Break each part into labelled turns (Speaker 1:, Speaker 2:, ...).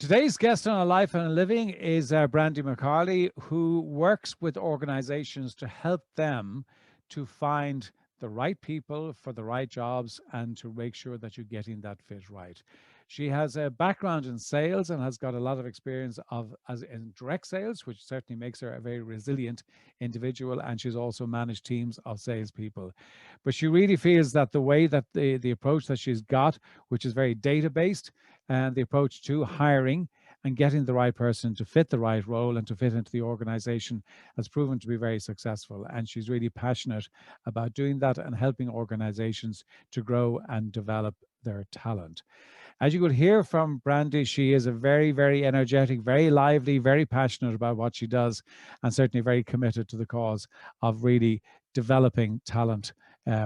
Speaker 1: Today's guest on A Life and a Living is Brandy McCarley, who works with organizations to help them to find the right people for the right jobs and to make sure that you're getting that fit right. She has a background in sales and has got a lot of experience of as in direct sales, which certainly makes her a very resilient individual. And she's also managed teams of salespeople. But she really feels that the way that the approach that she's got, which is very data based, and the approach to hiring and getting the right person to fit the right role and to fit into the organization has proven to be very successful. And she's really passionate about doing that and helping organizations to grow and develop their talent. As you could hear from Brandy, she is a very, very energetic, very lively, very passionate about what she does, and certainly very committed to the cause of really developing talent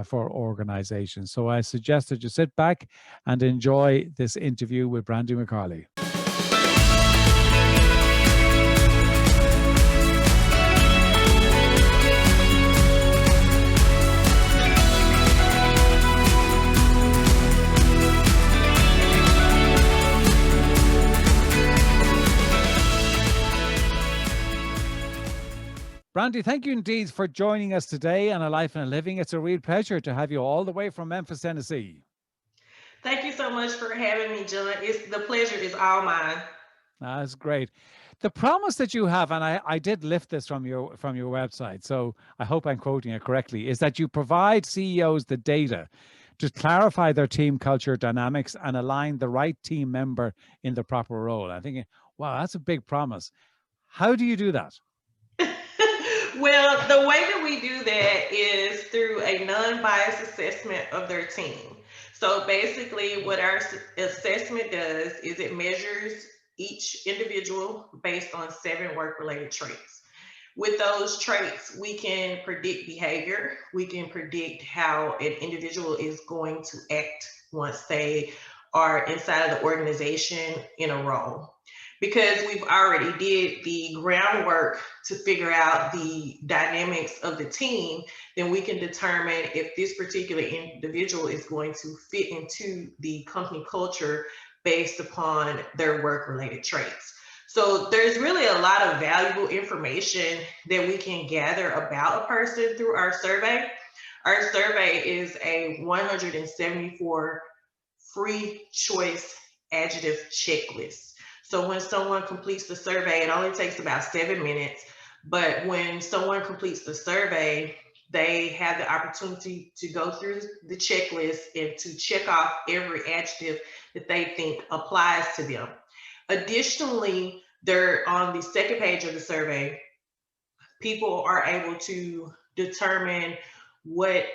Speaker 1: for organizations. So I suggest that you sit back and enjoy this interview with Brandy McCarley. Brandy, thank you indeed for joining us today on A Life and a Living. It's a real pleasure to have you all the way from Memphis, Tennessee.
Speaker 2: Thank you so much for having me, John. The pleasure is all mine.
Speaker 1: That's great. The promise that you have, and I did lift this from your website, so I hope I'm quoting it correctly, is that you provide CEOs the data to clarify their team culture dynamics and align the right team member in the proper role. I'm thinking, wow, that's a big promise. How do you do that?
Speaker 2: Well, the way that we do that is through a non-biased assessment of their team. So basically, what our assessment does is it measures each individual based on 7 work-related traits. With those traits, we can predict behavior. We can predict how an individual is going to act once they are inside of the organization in a role. Because we've already did the groundwork to figure out the dynamics of the team, then we can determine if this particular individual is going to fit into the company culture based upon their work related traits. So there's really a lot of valuable information that we can gather about a person through our survey. Our survey is a 174 free choice adjective checklist. So when someone completes the survey, it only takes about 7 minutes. But when someone completes the survey, they have the opportunity to go through the checklist and to check off every adjective that they think applies to them. Additionally, they're on the second page of the survey, people are able to determine what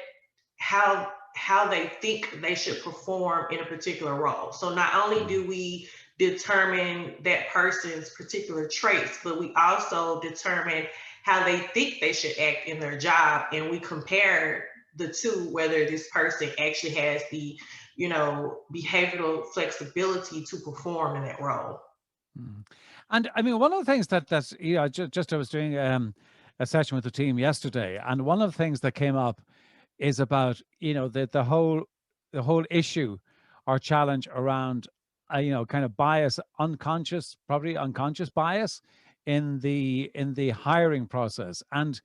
Speaker 2: how they think they should perform in a particular role. So not only
Speaker 1: Mm.
Speaker 2: do we determine that person's particular traits, but we also determine how they think they should act in their job, and we compare the two, whether this person actually has the behavioral flexibility to perform in that role.
Speaker 1: Mm. And I mean, one of the things that's just I was doing a session with the team yesterday, and one of the things that came up is about the whole issue or challenge around kind of bias, unconscious, probably unconscious bias in the hiring process, and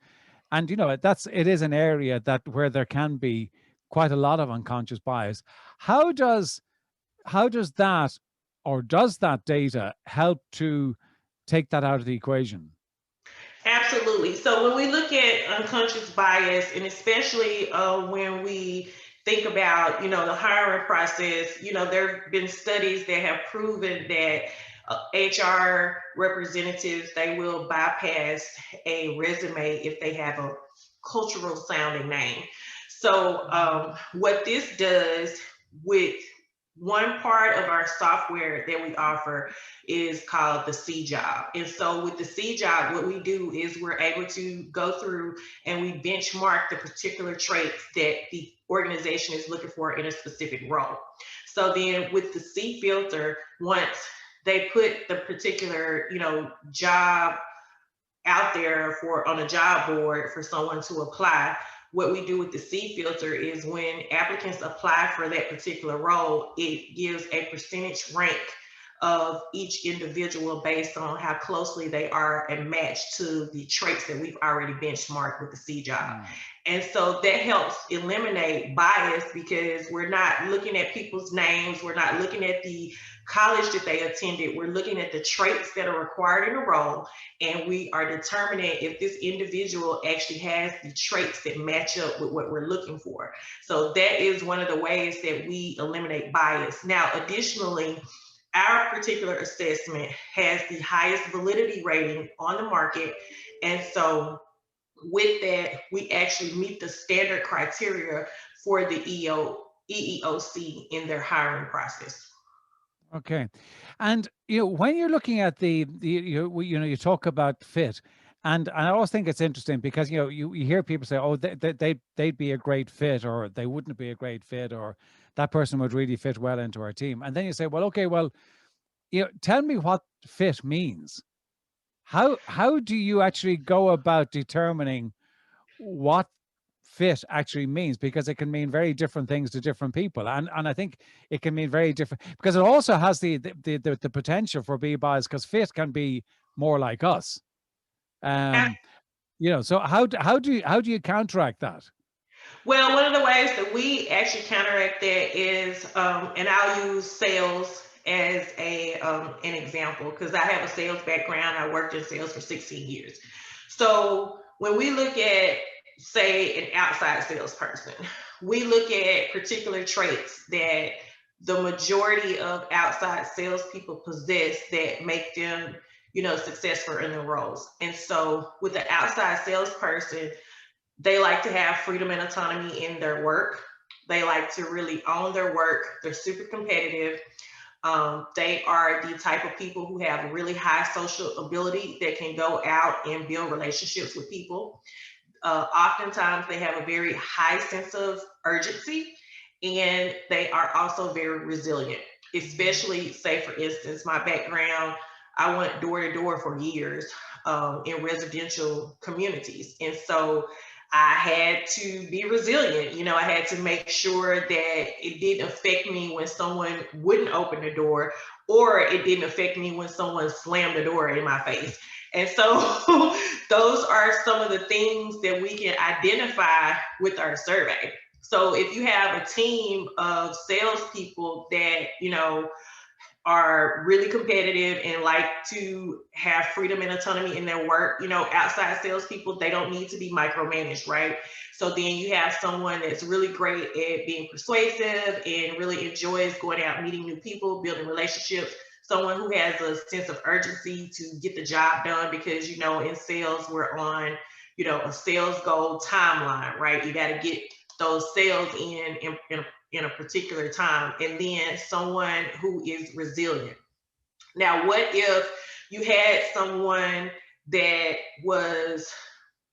Speaker 1: that's it is an area that where there can be quite a lot of unconscious bias. How does that, or does that data help to take that out of the equation?
Speaker 2: Absolutely. So when we look at unconscious bias, and especially when we think about, the hiring process, there have been studies that have proven that HR representatives, they will bypass a resume if they have a cultural sounding name. So what this does with one part of our software that we offer is called the C job. And so with the C job, what we do is we're able to go through and we benchmark the particular traits that the organization is looking for in a specific role. So then with the C filter, once they put the particular, job out there for on a job board for someone to apply, what we do with the C filter is when applicants apply for that particular role, it gives a percentage rank of each individual based on how closely they are and matched to the traits that we've already benchmarked with the C job.
Speaker 1: Mm.
Speaker 2: And so that helps eliminate bias because we're not looking at people's names, we're not looking at the college that they attended, we're looking at the traits that are required in the role, and we are determining if this individual actually has the traits that match up with what we're looking for. So that is one of the ways that we eliminate bias. Now, additionally, our particular assessment has the highest validity rating on the market. And so with that, we actually meet the standard criteria for the EEOC in their hiring process.
Speaker 1: Okay. And when you're looking at you talk about fit, and I always think it's interesting because you hear people say, oh, they'd be a great fit, or they wouldn't be a great fit, or that person would really fit well into our team. And then you say, well, okay, well, tell me what fit means. How do you actually go about determining what fit actually means? Because it can mean very different things to different people, and I think it can mean very different because it also has the potential for be biased because fit can be more like us. um so how do you counteract that?
Speaker 2: Well, one of the ways that we actually counteract that is, and I'll use sales as an example because I have a sales background. I worked in sales for 16 years. So when we look at, say, an outside salesperson, we look at particular traits that the majority of outside salespeople possess that make them, successful in their roles. And so with the outside salesperson, they like to have freedom and autonomy in their work. They like to really own their work. They're super competitive. They are the type of people who have really high social ability that can go out and build relationships with people. Oftentimes, they have a very high sense of urgency, and they are also very resilient. Especially, say, for instance, my background, I went door to door for years in residential communities. And so I had to be resilient. I had to make sure that it didn't affect me when someone wouldn't open the door, or it didn't affect me when someone slammed the door in my face. And so those are some of the things that we can identify with our survey. So if you have a team of salespeople that, are really competitive and like to have freedom and autonomy in their work. Outside salespeople, they don't need to be micromanaged, right? So then you have someone that's really great at being persuasive and really enjoys going out, meeting new people, building relationships. Someone who has a sense of urgency to get the job done because, in sales, we're on, a sales goal timeline, right? You got to get those sales in a particular time, and then someone who is resilient. Now, what if you had someone that was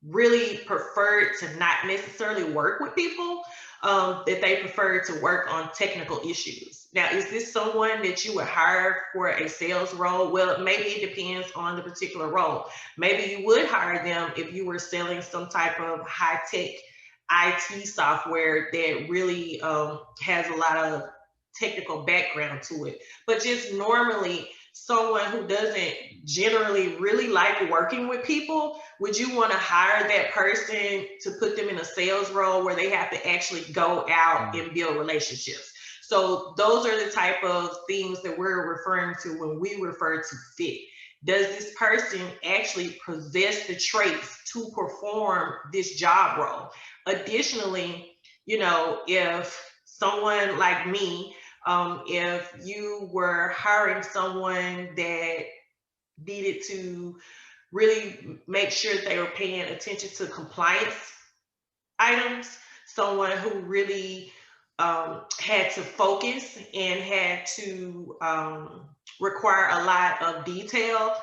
Speaker 2: really preferred to not necessarily work with people, that they prefer to work on technical issues? Now, is this someone that you would hire for a sales role? Well, maybe it depends on the particular role. Maybe you would hire them if you were selling some type of high tech IT software that really has a lot of technical background to it. But just normally, someone who doesn't generally really like working with people, would you want to hire that person to put them in a sales role where they have to actually go out and build relationships? So those are the type of things that we're referring to when we refer to fit. Does this person actually possess the traits to perform this job role? Additionally, if someone like me, if you were hiring someone that needed to really make sure they were paying attention to compliance items, someone who really had to focus and had to require a lot of detail,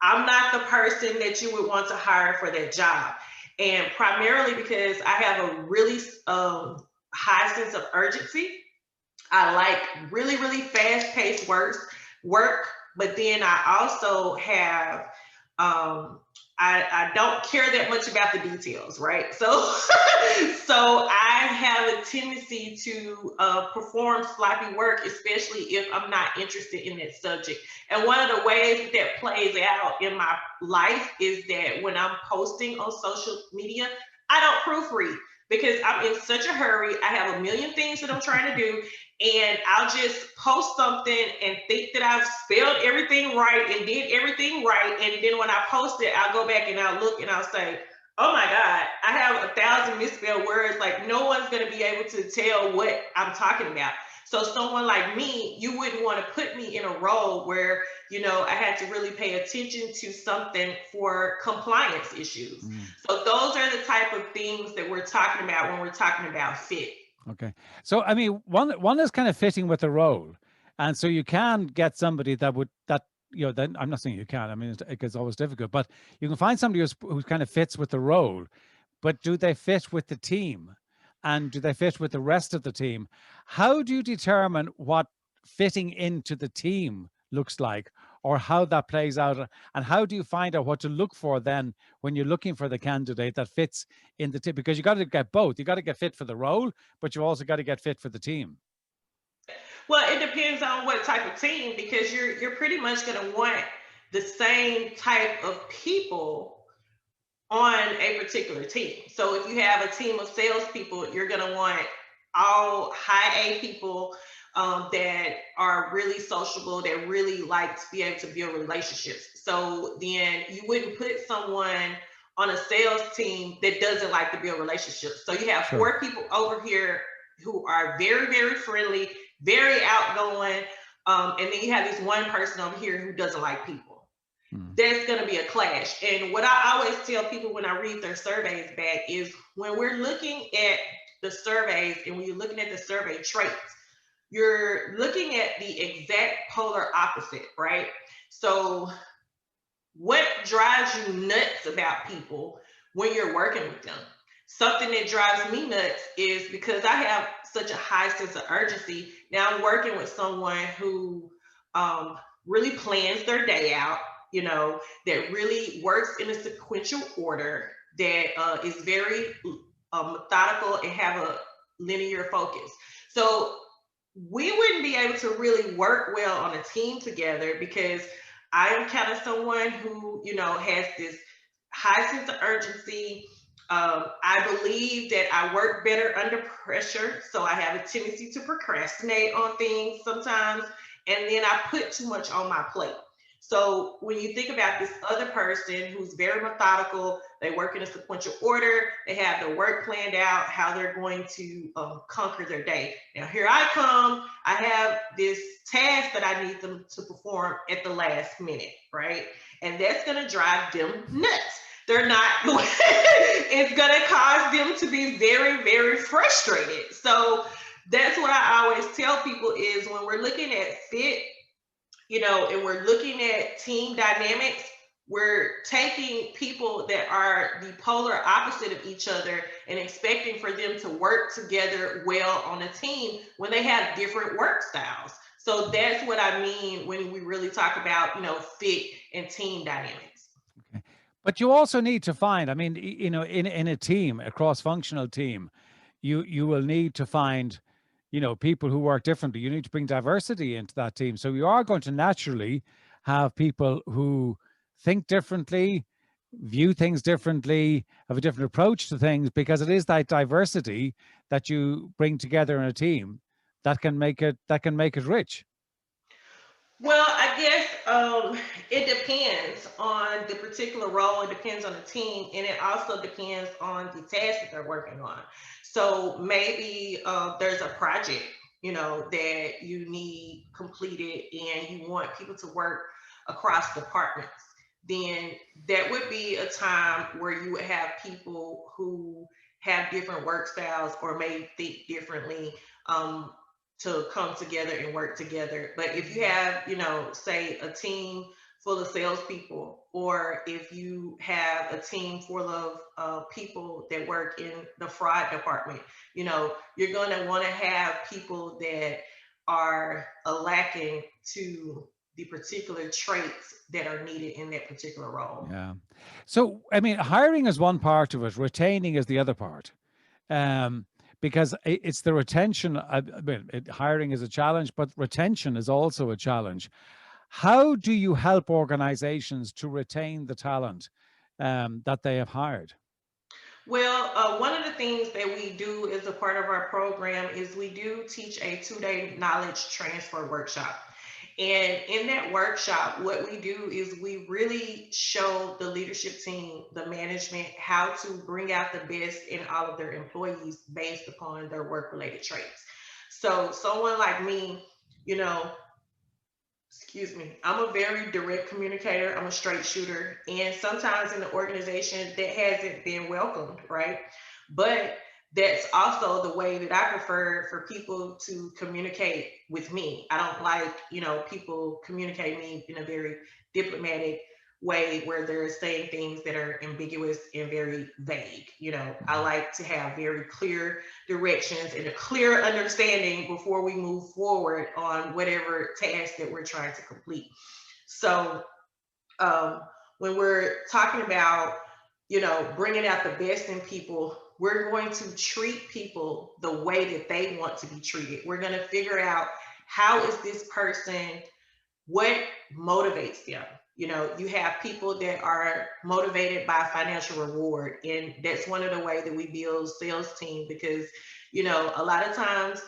Speaker 2: I'm not the person that you would want to hire for that job. And primarily because I have a really high sense of urgency. I like really, really fast paced work, but then I also have I don't care that much about the details, right? So, so I have a tendency to perform sloppy work, especially if I'm not interested in that subject. And one of the ways that plays out in my life is that when I'm posting on social media, I don't proofread because I'm in such a hurry. I have a million things that I'm trying to do, and I'll just post something and think that I've spelled everything right and did everything right. And then when I post it, I'll go back and I'll look and I'll say, oh my God, I have 1,000 misspelled words. Like no one's going to be able to tell what I'm talking about. So someone like me, you wouldn't want to put me in a role where, I had to really pay attention to something for compliance issues.
Speaker 1: Mm.
Speaker 2: So those are the type of things that we're talking about when we're talking about fit.
Speaker 1: Okay. So I mean, one is kind of fitting with the role, and so you can get somebody that then I'm not saying you can. I mean, it's always difficult, but you can find somebody who kind of fits with the role. But do they fit with the team, and do they fit with the rest of the team? How do you determine what fitting into the team looks like, or how that plays out, and how do you find out what to look for then when you're looking for the candidate that fits in the team? Because you got to get both. You got to get fit for the role, but you also got to get fit for the team.
Speaker 2: Well, it depends on what type of team because you're pretty much going to want the same type of people on a particular team. So if you have a team of salespeople, you're going to want all high A people that are really sociable, that really like to be able to build relationships. So then you wouldn't put someone on a sales team that doesn't like to build relationships. So you have
Speaker 1: Sure.
Speaker 2: 4 people over here who are very, very friendly, very outgoing. And then you have this one person over here who doesn't like people.
Speaker 1: Mm.
Speaker 2: There's going to be a clash. And what I always tell people when I read their surveys back is when we're looking at the surveys and when you're looking at the survey traits, you're looking at the exact polar opposite, right? So, what drives you nuts about people when you're working with them? Something that drives me nuts is because I have such a high sense of urgency. Now I'm working with someone who really plans their day out, that really works in a sequential order, that is very methodical and have a linear focus. So we wouldn't be able to really work well on a team together because I am kind of someone who, has this high sense of urgency. I believe that I work better under pressure. So I have a tendency to procrastinate on things sometimes. And then I put too much on my plate. So when you think about this other person who's very methodical, they work in a sequential order, they have their work planned out, how they're going to conquer their day. Now here I come, I have this task that I need them to perform at the last minute, right? And that's going to drive them nuts. They're not, it's going to cause them to be very, very frustrated. So that's what I always tell people is when we're looking at fit, and we're looking at team dynamics, we're taking people that are the polar opposite of each other and expecting for them to work together well on a team when they have different work styles. So that's what I mean when we really talk about, fit and team dynamics.
Speaker 1: Okay. But you also need to find, I mean, in a team, a cross-functional team, you will need to find, people who work differently. You need to bring diversity into that team. So you are going to naturally have people who think differently, view things differently, have a different approach to things, because it is that diversity that you bring together in a team that can make it rich.
Speaker 2: Well, I guess it depends on the particular role. It depends on the team, and it also depends on the task that they're working on. So maybe there's a project, that you need completed, and you want people to work across departments. Then that would be a time where you would have people who have different work styles or may think differently. To come together and work together. But if you have, say a team full of salespeople, or if you have a team full of people that work in the fraud department, you're going to want to have people that are lacking to the particular traits that are needed in that particular role.
Speaker 1: Yeah. So, I mean, hiring is one part of it, retaining is the other part. Um, because it's the retention. I mean, hiring is a challenge, but retention is also a challenge. How do you help organizations to retain the talent that they have hired?
Speaker 2: Well, one of the things that we do as a part of our program is we do teach a 2 day knowledge transfer workshop. And in that workshop, what we do is we really show the leadership team, the management, how to bring out the best in all of their employees based upon their work related traits. So, someone like me, you know, excuse me, I'm a very direct communicator, I'm a straight shooter, and sometimes in the organization that hasn't been welcomed, right? But that's also the way that I prefer for people to communicate with me. I don't like, people communicate me in a very diplomatic way where they're saying things that are ambiguous and very vague. I
Speaker 1: Mhm.
Speaker 2: like to have very clear directions and a clear understanding before we move forward on whatever task that we're trying to complete. So, um, when we're talking about, bringing out the best in people, we're going to treat people the way that they want to be treated. We're going to figure out how is this person, what motivates them. You have people that are motivated by financial reward, and that's one of the way that we build sales team, because a lot of times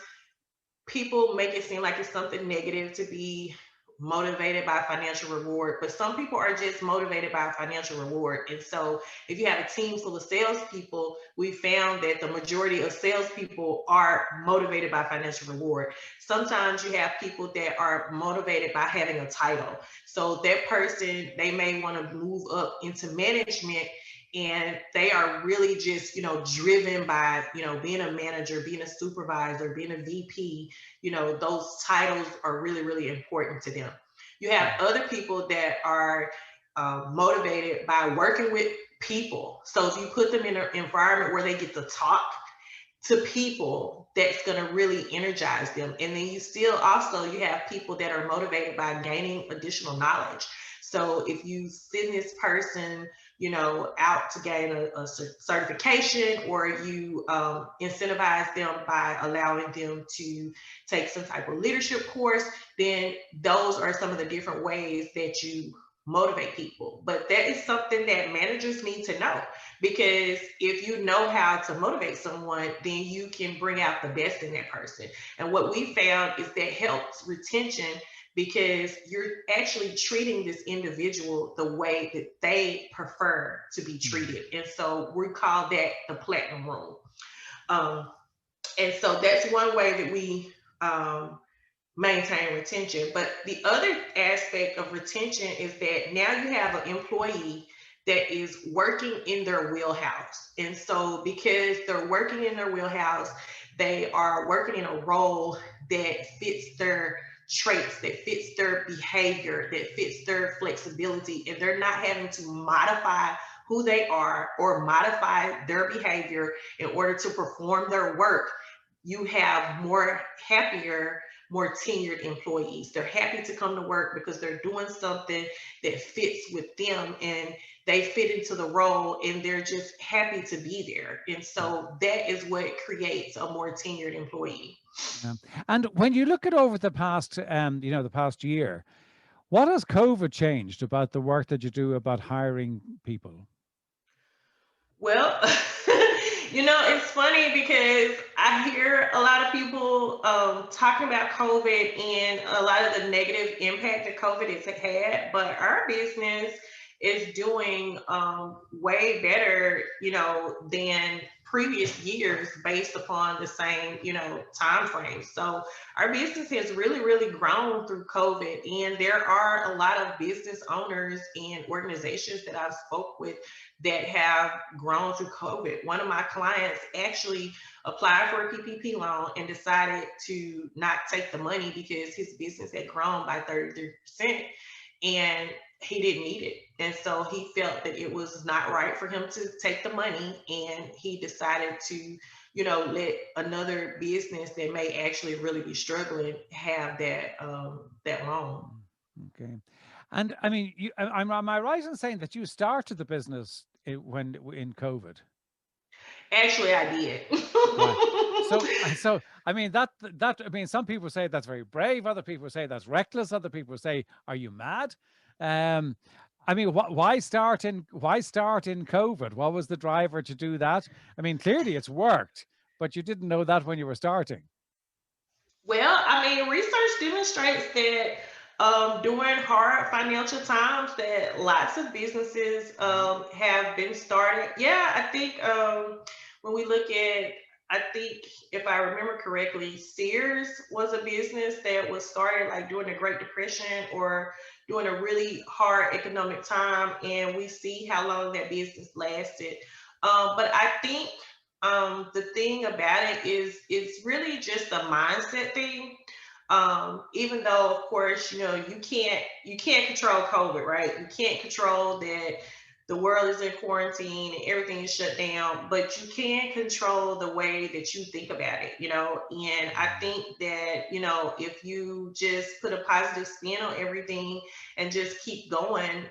Speaker 2: people make it seem like it's something negative to be motivated by financial reward, but some people are just motivated by financial reward. And so, if you have a team full of salespeople, we found that the majority of salespeople are motivated by financial reward. Sometimes you have people that are motivated by having a title. So, that person, they may want to move up into management, and they are really just driven by being a manager, being a supervisor, being a VP. Those titles are really, really important to them. You have other people that are motivated by working with people. So if you put them in an environment where they get to talk to people, that's going to really energize them. And then you still also, you have people that are motivated by gaining additional knowledge. So if you send this person out to gain a certification, or you incentivize them by allowing them to take some type of leadership course, then those are some of the different ways that you motivate people. But that is something that managers need to know, because if you know how to motivate someone, then you can bring out the best in that person. And what we found is that helps retention, because you're actually treating this individual the way that they prefer to be
Speaker 1: Mhm.
Speaker 2: treated. And so we call that the platinum rule. Um, and so that's one way that we maintain retention. But the other aspect of retention is that now you have an employee that is working in their wheelhouse. And so, because they're working in their wheelhouse, they are working in a role that fits their traits, that fits their behavior, that fits their flexibility, and they're not having to modify who they are or modify their behavior in order to perform their work. You have more happier, more tenured employees. They're happy to come to work because they're doing something that fits with them, and they fit into the role, and they're just happy to be there. And so that is what creates a more tenured employee.
Speaker 1: Yeah. And when you look at over the past, the past year, what has COVID changed about the work that you do about hiring people?
Speaker 2: Well, it's funny because I hear a lot of people talking about COVID and a lot of the negative impact that COVID has had, but our business is doing way better, than previous years based upon the same, time frame. So our business has really, really grown through COVID, and there are a lot of business owners and organizations that I've spoke with that have grown through COVID. One of my clients actually applied for a PPP loan and decided to not take the money because his business had grown by 33% and he didn't need it. And so he felt that it was not right for him to take the money, and he decided to, let another business that may actually really be struggling have that loan.
Speaker 1: Okay. And I mean, am I right in saying that you started the business when in COVID?
Speaker 2: Actually, I did.
Speaker 1: Right. So I mean that I mean some people say that's very brave, other people say that's reckless, other people say, "Are you mad?" Um, I mean, why start in COVID? What was the driver to do that? I mean, clearly it's worked, but you didn't know that when you were starting.
Speaker 2: Well, I mean, research demonstrates that during hard financial times, that lots of businesses
Speaker 1: Really?
Speaker 2: have been started. Yeah, I think when we look at, I think if I remember correctly, Sears was a business that was started like during the Great Depression or during a really hard economic time, and we see how long that business lasted. But I think the thing about it is it's really just a mindset thing. Even though of course, you can't control COVID, right? You can't control that the world is in quarantine and everything is shut down, but you can control the way that you think about it, and I think that, if you just put a positive spin on everything and just keep going,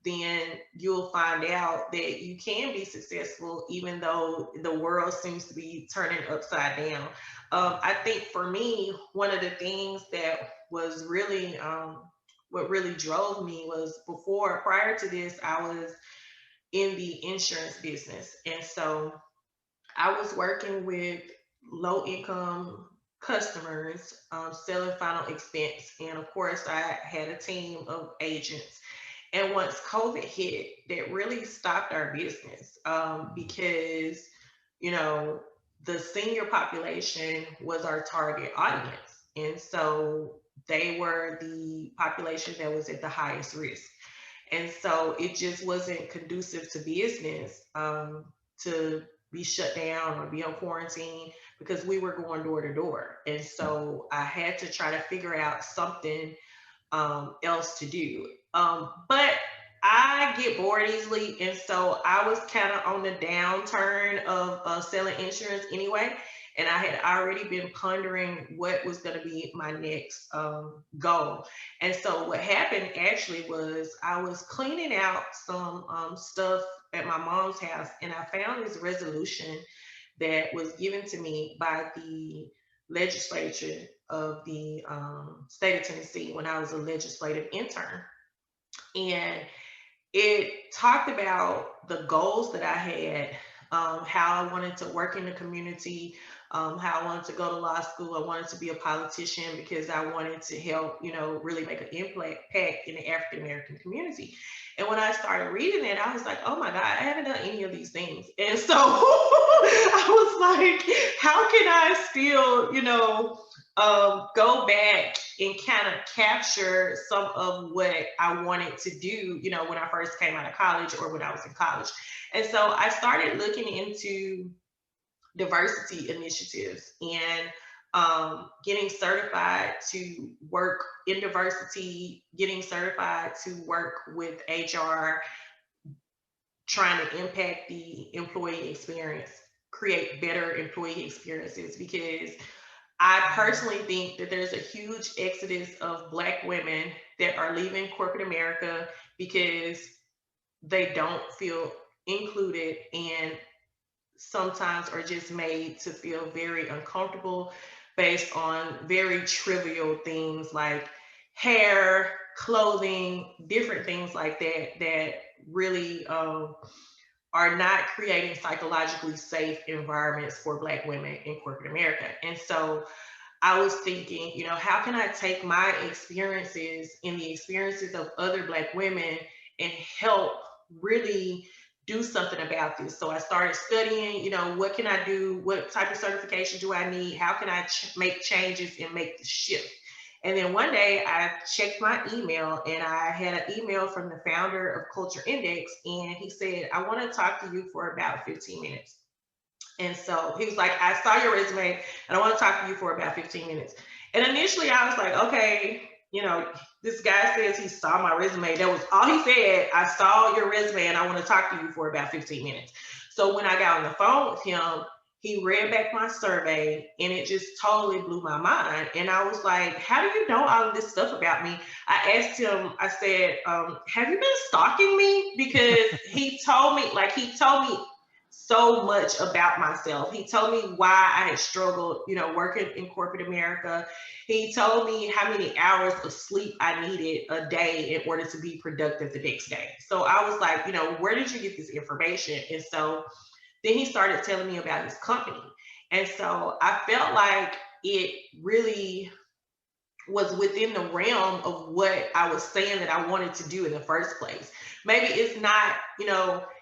Speaker 2: then you'll find out that you can be successful even though the world seems to be turning upside down. I think for me, one of the things that was really what really drove me was prior to this, I was in the insurance business. And so I was working with low income customers, selling final expense. And of course, I had a team of agents. And once COVID hit, that really stopped our business because, you know, the senior population was our target audience. And so they were the population that was at the highest risk. And so it just wasn't conducive to business to be shut down or be on quarantine because we were going door to door. And so I had to try to figure out something else to do. But I get bored easily, and so I was kind of on the downturn of selling insurance anyway. And I had already been pondering what was going to be my next goal. And so what happened actually was I was cleaning out some stuff at my mom's house, and I found this resolution that was given to me by the legislature of the state of Tennessee when I was a legislative intern. And it talked about the goals that I had, how I wanted to work in the community, how I wanted to go to law school. I wanted to be a politician because I wanted to help, really make an impact in the African American community. And when I started reading it, I was like, oh my God, I haven't done any of these things. And so I was like, how can I still, go back and kind of capture some of what I wanted to do, when I first came out of college or when I was in college. And so I started looking into diversity initiatives and getting certified to work in diversity, getting certified to work with HR, trying to impact the employee experience, create better employee experiences, because I personally think that there's a huge exodus of Black women that are leaving corporate America because they don't feel included and sometimes are just made to feel very uncomfortable based on very trivial things like hair, clothing, different things like that, that really are not creating psychologically safe environments for Black women in corporate America. And so I was thinking, how can I take my experiences and the experiences of other Black women and help really do something about this? So I started studying, what can I do? What type of certification do I need? How can I make changes and make the shift? And then one day I checked my email and I had an email from the founder of Culture Index. And he said, I want to talk to you for about 15 minutes. And so he was like, I saw your resume and I want to talk to you for about 15 minutes. And initially I was like, okay, this guy says he saw my resume. That was all he said. I saw your resume and I want to talk to you for about 15 minutes. So when I got on the phone with him, He read back my survey and it just totally blew my mind. And I was like, how do you know all of this stuff about me? I asked him, I said, have you been stalking me? Because he told me so much about myself. He told me why I had struggled, working in corporate America. He told me how many hours of sleep I needed a day in order to be productive the next day. So I was like, where did you get this information? And so then he started telling me about his company. And so I felt like it really was within the realm of what I was saying that I wanted to do in the first place. Maybe it's not,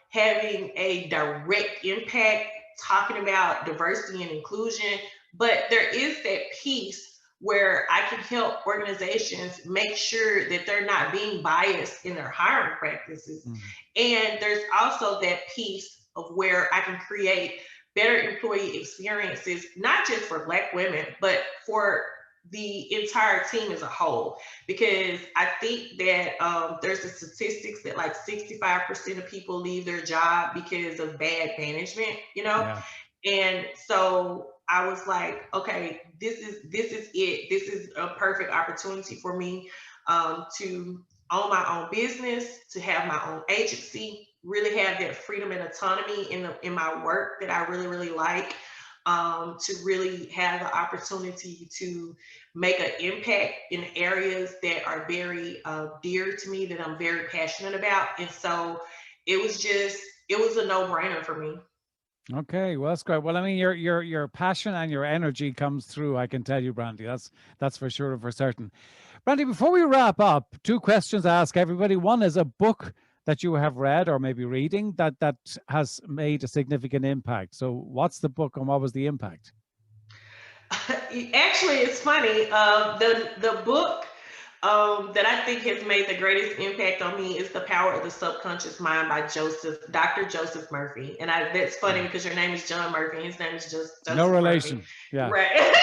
Speaker 2: having a direct impact talking about diversity and inclusion, but there is that piece where I can help organizations make sure that they're not being biased in their hiring practices.
Speaker 1: Mhm.
Speaker 2: And there's also that piece of where I can create better employee experiences, not just for Black women, but for the entire team as a whole. Because I think that there's the statistics that like 65% of people leave their job because of bad management.
Speaker 1: Yeah.
Speaker 2: And so I was like, okay, this is it. This is a perfect opportunity for me to own my own business, to have my own agency, really have that freedom and autonomy in my work that I really really like. To really have the opportunity to make an impact in areas that are very dear to me, that I'm very passionate about. And so it was a no brainer for me.
Speaker 1: Okay, well that's great. Well, I mean, your passion and your energy comes through. I can tell you, Brandy. That's for sure and for certain. Brandy, before we wrap up, two questions I ask everybody. One is a book that you have read or maybe reading that has made a significant impact. So, what's the book and what was the impact?
Speaker 2: Actually, it's funny. The book that I think has made the greatest impact on me is The Power of the Subconscious Mind by Dr. Joseph Murphy. And that's funny
Speaker 1: Yeah.
Speaker 2: because your name is John Murphy and his name is just
Speaker 1: No
Speaker 2: Joseph Murphy.
Speaker 1: relation. Yeah.
Speaker 2: Right.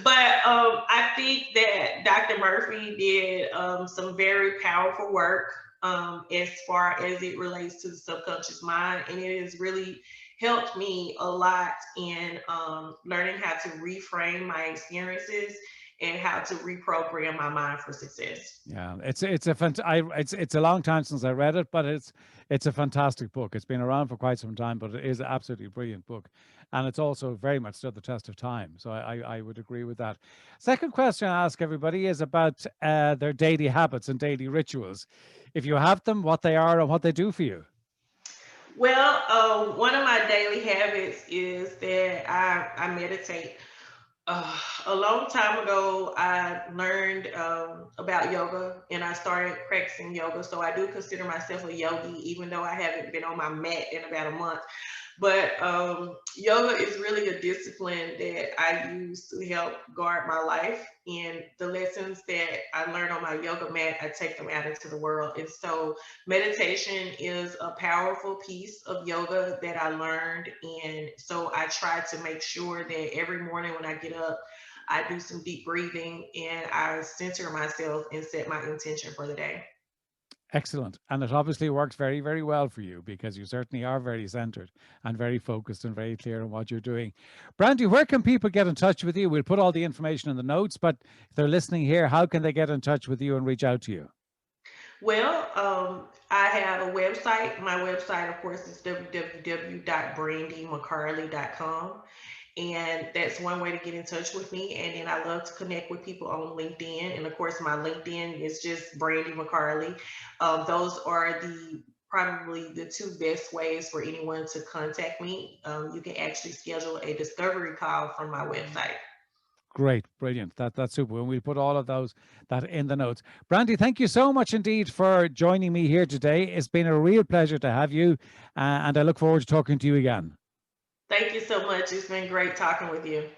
Speaker 2: But I think that Dr. Murphy did some very powerful work as far as it relates to the subconscious mind. And it has really helped me a lot in learning how to reframe my experiences and how to reprogram my mind for success.
Speaker 1: Yeah, it's a long time since I read it, but it's a fantastic book. It's been around for quite some time, but it is an absolutely brilliant book, and it's also very much stood the test of time. So I would agree with that. Second question I ask everybody is about their daily habits and daily rituals. If you have them, what they are and what they do for you.
Speaker 2: Well, one of my daily habits is that I meditate. A long time ago, I learned about yoga and I started practicing yoga. So I do consider myself a yogi, even though I haven't been on my mat in about a month. But yoga is really a discipline that I use to help guard my life. And the lessons that I learned on my yoga mat, I take them out into the world. And so meditation is a powerful piece of yoga that I learned. And so I try to make sure that every morning when I get up, I do some deep breathing and I center myself and set my intention for the day.
Speaker 1: Excellent. And it obviously works very, very well for you because you certainly are very centered and very focused and very clear on what you're doing. Brandy, where can people get in touch with you? We'll put all the information in the notes, but if they're listening here, how can they get in touch with you and reach out to you?
Speaker 2: Well, I have a website. My website, of course, is www.brandymccarley.com. And that's one way to get in touch with me. And then I love to connect with people on LinkedIn. And of course, my LinkedIn is just Brandy McCarley. Those are probably the two best ways for anyone to contact me. You can actually schedule a discovery call from my website.
Speaker 1: Great, brilliant. That's super. And we'll put all of those that in the notes. Brandy, thank you so much indeed for joining me here today. It's been a real pleasure to have you, and I look forward to talking to you again.
Speaker 2: Thank you so much. It's been great talking with you.